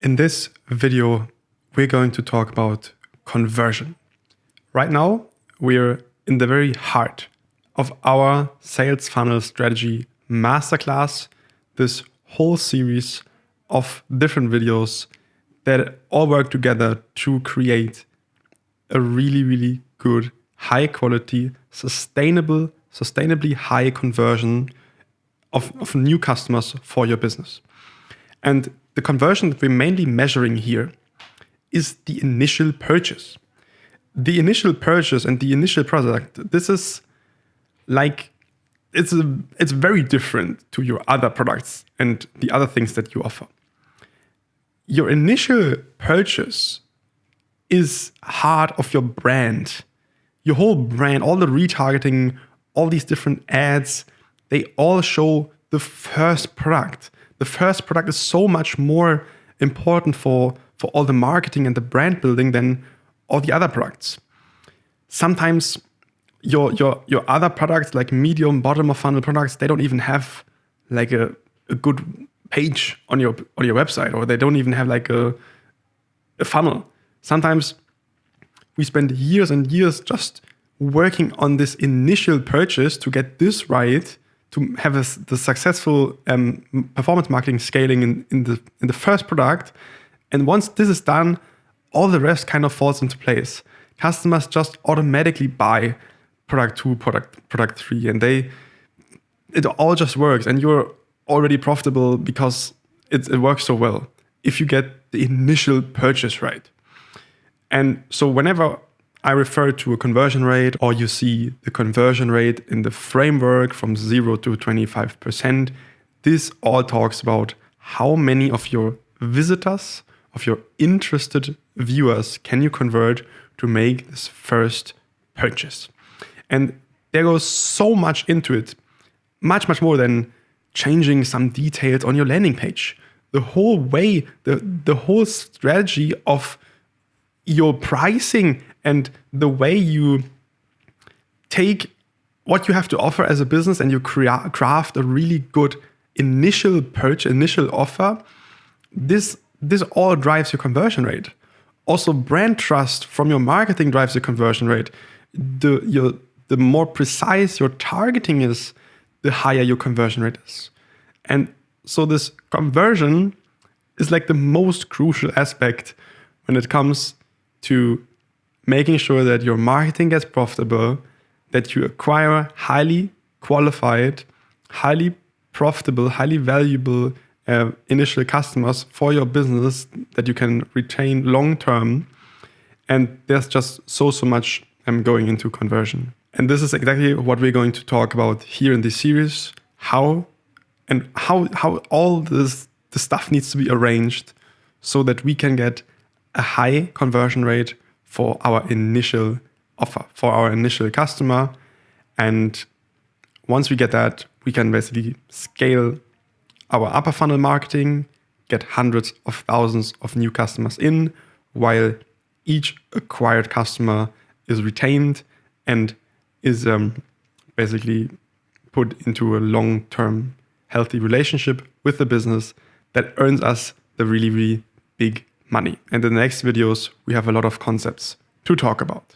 In this video, we're going to talk about conversion. Right now, we're in the very heart of our sales funnel strategy masterclass, this whole series of different videos that all work together to create a really good, high quality, sustainably high conversion of new customers for your business. And the conversion that we're mainly measuring here is the initial purchase. The initial purchase and the initial product, this is like, it's very different to your other products and the other things that you offer. Your initial purchase is heart of your brand. Your whole brand, all the retargeting, all these different ads, they all show the first product. The first product is so much more important for all the marketing and the brand building than all the other products. Sometimes your other products, like medium, bottom of funnel products, they don't even have like a good page on your website, or they don't even have like a funnel. Sometimes we spend years and years just working on this initial purchase to get this right, to have the successful performance marketing scaling in the first product. And once this is done, all the rest kind of falls into place. Customers just automatically buy product 2, product 3, and it all just works, and you're already profitable because it works so well if you get the initial purchase right. And so whenever I refer to a conversion rate, or you see the conversion rate in the framework from 0 to 25%, this all talks about how many of your visitors, of your interested viewers, can you convert to make this first purchase. And there goes so much into it, much more than changing some details on your landing page. The whole way, the whole strategy of your pricing and the way you take what you have to offer as a business and you craft a really good initial purchase, initial offer, this all drives your conversion rate. Also, brand trust from your marketing drives the conversion rate. The more precise your targeting is, the higher your conversion rate is. And so this conversion is like the most crucial aspect when it comes to making sure that your marketing gets profitable, that you acquire highly qualified, highly profitable, highly valuable initial customers for your business that you can retain long term. And there's just so much going into conversion. And this is exactly what we're going to talk about here in this series, how all the stuff needs to be arranged so that we can get a high conversion rate for our initial offer, for our initial customer. And once we get that, we can basically scale our upper funnel marketing, get hundreds of thousands of new customers in, while each acquired customer is retained and is basically put into a long-term healthy relationship with the business that earns us the really big money. And in the next videos, we have a lot of concepts to talk about.